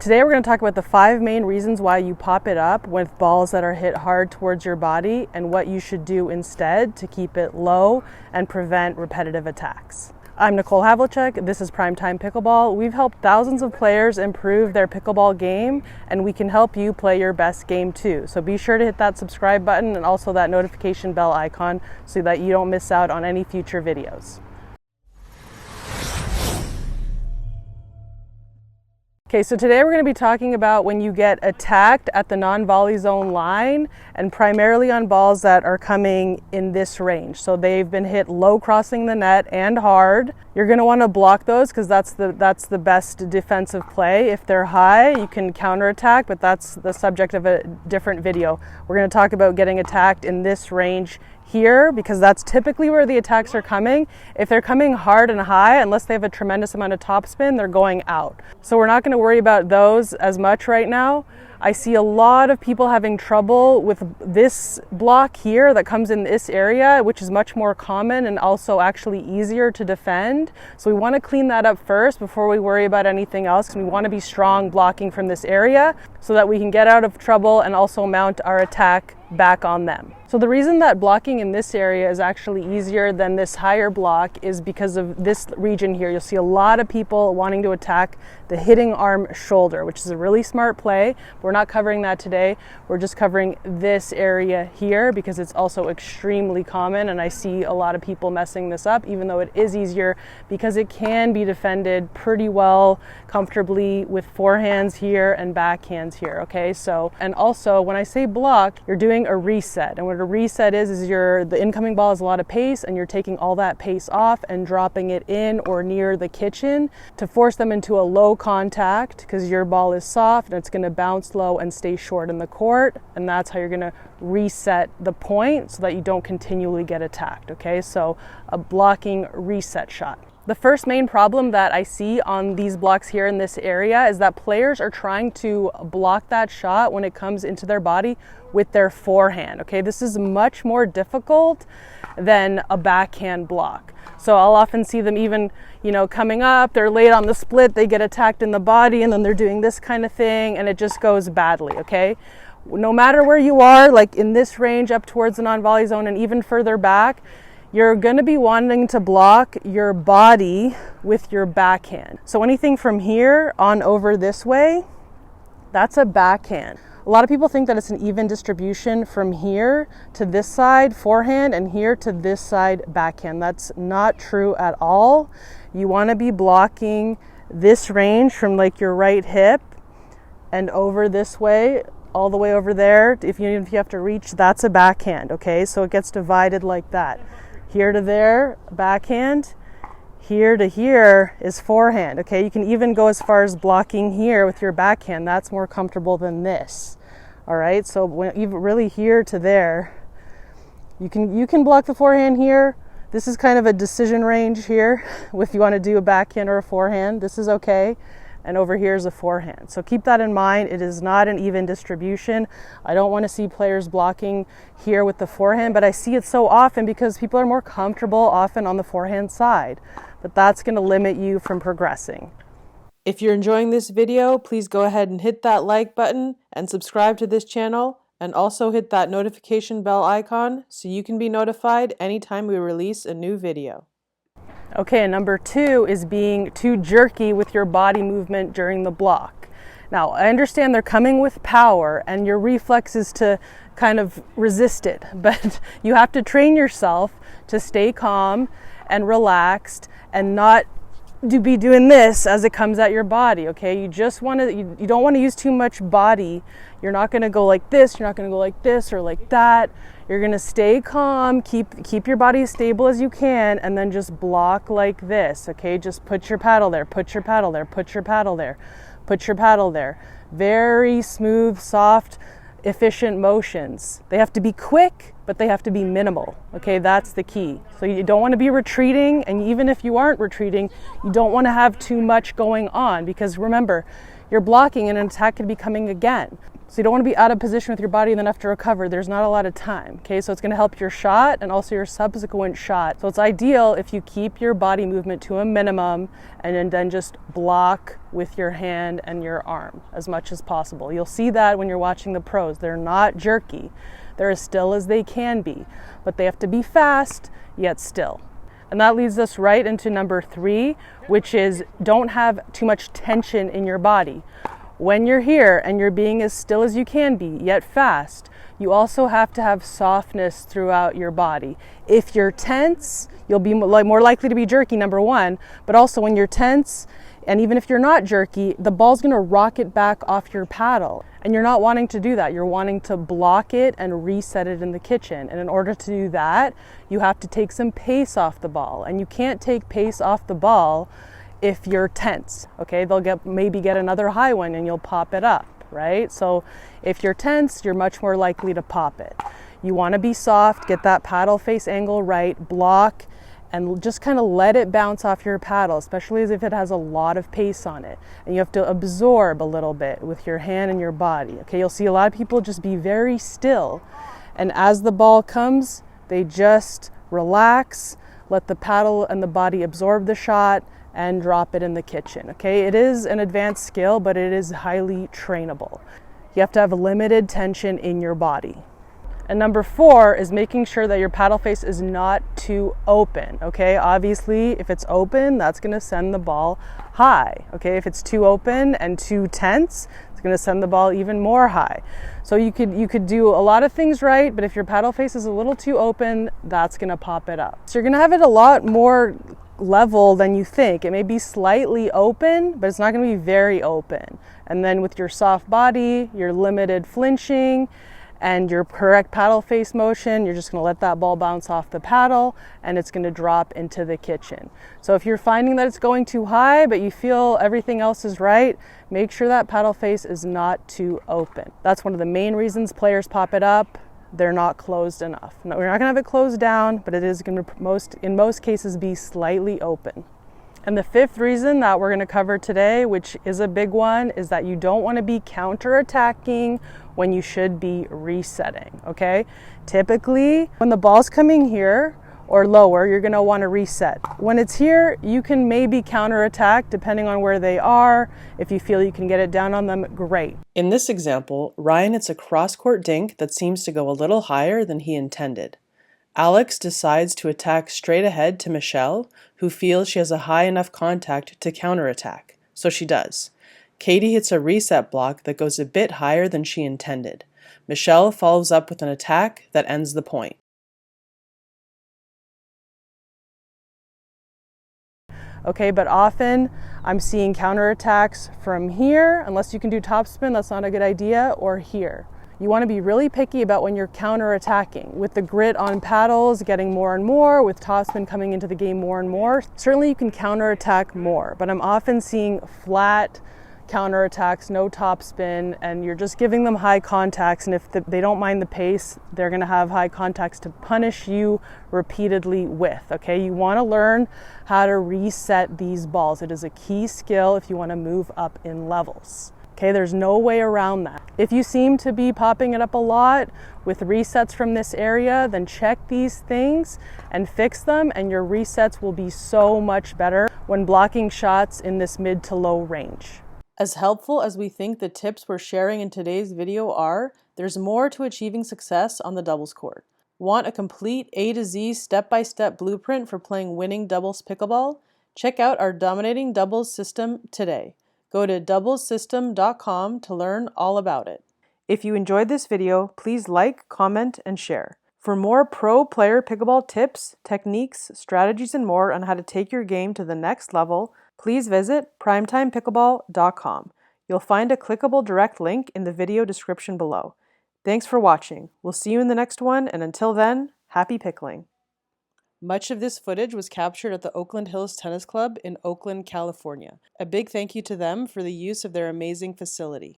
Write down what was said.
today we're going to talk about the 5 main reasons why you pop it up with balls that are hit hard towards your body and what you should do instead to keep it low and prevent repetitive attacks. I'm Nicole Havlicek. This is PrimeTime Pickleball. We've helped thousands of players improve their pickleball game, and we can help you play your best game too. So be sure to hit that subscribe button and also that notification bell icon so that you don't miss out on any future videos. Okay, so today we're going to be talking about when you get attacked at the non-volley zone line, and primarily on balls that are coming in this range. So they've been hit low crossing the net and hard. You're going to want to block those because that's the best defensive play. If they're high, you can counterattack, but that's the subject of a different video. We're going to talk about getting attacked in this range here because that's typically where the attacks are coming. If they're coming hard and high, unless they have a tremendous amount of topspin, they're going out. So we're not going to worry about those as much right now. I see a lot of people having trouble with this block here that comes in this area, which is much more common and also actually easier to defend. So we want to clean that up first before we worry about anything else. We want to be strong blocking from this area so that we can get out of trouble and also mount our attack back on them. So the reason that blocking in this area is actually easier than this higher block is because of this region here. You'll see a lot of people wanting to attack the hitting arm shoulder, which is a really smart play. We're not covering that today. We're just covering this area here because it's also extremely common, and I see a lot of people messing this up, even though it is easier because it can be defended pretty well, comfortably with forehands here and backhands here, okay? So, and also when I say block, you're doing a reset, and what a reset is the incoming ball has a lot of pace and you're taking all that pace off and dropping it in or near the kitchen to force them into a low contact because your ball is soft and it's going to bounce low and stay short in the court, and that's how you're going to reset the point so that you don't continually get attacked, okay? So a blocking reset shot. The first main problem that I see on these blocks here in this area is that players are trying to block that shot when it comes into their body with their forehand, okay? This is much more difficult than a backhand block. So I'll often see them even, coming up, they're late on the split, they get attacked in the body, and then they're doing this kind of thing, and it just goes badly, okay? No matter where you are, like in this range up towards the non-volley zone and even further back, you're going to be wanting to block your body with your backhand. So anything from here on over this way, that's a backhand. A lot of people think that it's an even distribution from here to this side forehand and here to this side backhand. That's not true at all. You want to be blocking this range from like your right hip and over this way, all the way over there. If you have to reach, that's a backhand, okay? So it gets divided like that. Here to there, backhand. Here to here is forehand, okay? You can even go as far as blocking here with your backhand. That's more comfortable than this, all right? So when even really here to there, you can block the forehand here. This is kind of a decision range here. If you want to do a backhand or a forehand, this is okay. And over here is a forehand. So keep that in mind. It is not an even distribution. I don't want to see players blocking here with the forehand, but I see it so often because people are more comfortable often on the forehand side. But that's going to limit you from progressing. If you're enjoying this video, please go ahead and hit that like button and subscribe to this channel, and also hit that notification bell icon so you can be notified anytime we release a new video. Okay, and number 2 is being too jerky with your body movement during the block. Now, I understand they're coming with power and your reflex is to kind of resist it, but you have to train yourself to stay calm and relaxed and not be doing this as it comes at your body, okay? You just want to, you don't want to use too much body. You're not going to go like this, you're not going to go like this or like that. You're going to stay calm, keep your body as stable as you can, and then just block like this, okay? Just put your paddle there, put your paddle there, put your paddle there, put your paddle there. Very smooth, soft, efficient motions. They have to be quick, but they have to be minimal, okay? That's the key. So you don't want to be retreating, and even if you aren't retreating, you don't want to have too much going on, because remember, you're blocking and an attack could be coming again. So you don't want to be out of position with your body and then have to recover. There's not a lot of time, okay? So it's going to help your shot and also your subsequent shot. So it's ideal if you keep your body movement to a minimum and then just block with your hand and your arm as much as possible. You'll see that when you're watching the pros. They're not jerky. They're as still as they can be, but they have to be fast yet still. And that leads us right into number 3, which is don't have too much tension in your body. When you're here and you're being as still as you can be, yet fast, you also have to have softness throughout your body. If you're tense, you'll be more likely to be jerky, number 1, but also when you're tense, and even if you're not jerky, the ball's gonna rocket back off your paddle. And you're not wanting to do that. You're wanting to block it and reset it in the kitchen. And in order to do that, you have to take some pace off the ball. And you can't take pace off the ball if you're tense, okay? They'll maybe get another high one and you'll pop it up, right? So if you're tense, you're much more likely to pop it. You wanna be soft, get that paddle face angle right, block, and just kind of let it bounce off your paddle, especially as if it has a lot of pace on it. And you have to absorb a little bit with your hand and your body. Okay, you'll see a lot of people just be very still. And as the ball comes, they just relax, let the paddle and the body absorb the shot, and drop it in the kitchen. Okay, it is an advanced skill, but it is highly trainable. You have to have limited tension in your body. And number 4 is making sure that your paddle face is not too open, okay? Obviously, if it's open, that's gonna send the ball high, okay? If it's too open and too tense, it's gonna send the ball even more high. So you could do a lot of things right, but if your paddle face is a little too open, that's gonna pop it up. So you're gonna have it a lot more level than you think. It may be slightly open, but it's not gonna be very open. And then with your soft body, your limited flinching, and your correct paddle face motion, you're just going to let that ball bounce off the paddle and it's going to drop into the kitchen. So if you're finding that it's going too high but you feel everything else is right, make sure that paddle face is not too open. That's one of the main reasons players pop it up. They're not closed enough. No, we're not going to have it closed down, but it is going to in most cases be slightly open. And the 5th reason that we're going to cover today, which is a big one, is that you don't want to be counterattacking when you should be resetting, okay? Typically, when the ball's coming here or lower, you're going to want to reset. When it's here, you can maybe counterattack depending on where they are. If you feel you can get it down on them, great. In this example, Ryan hits a cross-court dink that seems to go a little higher than he intended. Alex decides to attack straight ahead to Michelle, who feels she has a high enough contact to counterattack, so she does. Katie hits a reset block that goes a bit higher than she intended. Michelle follows up with an attack that ends the point. Okay, but often I'm seeing counterattacks from here. Unless you can do topspin, that's not a good idea, or here. You want to be really picky about when you're counterattacking. With the grit on paddles getting more and more, with topspin coming into the game more and more, certainly you can counterattack more, but I'm often seeing flat counterattacks, no topspin, and you're just giving them high contacts, and if they don't mind the pace, they're going to have high contacts to punish you repeatedly with, okay? You want to learn how to reset these balls. It is a key skill if you want to move up in levels. Okay, there's no way around that. If you seem to be popping it up a lot with resets from this area, then check these things and fix them, and your resets will be so much better when blocking shots in this mid to low range. As helpful as we think the tips we're sharing in today's video are, there's more to achieving success on the doubles court. Want a complete A to Z step-by-step blueprint for playing winning doubles pickleball? Check out our dominating doubles system today. Go to doublesystem.com to learn all about it. If you enjoyed this video, please like, comment, and share. For more pro player pickleball tips, techniques, strategies, and more on how to take your game to the next level, please visit primetimepickleball.com. You'll find a clickable direct link in the video description below. Thanks for watching. We'll see you in the next one, and until then, happy pickling. Much of this footage was captured at the Oakland Hills Tennis Club in Oakland, California. A big thank you to them for the use of their amazing facility.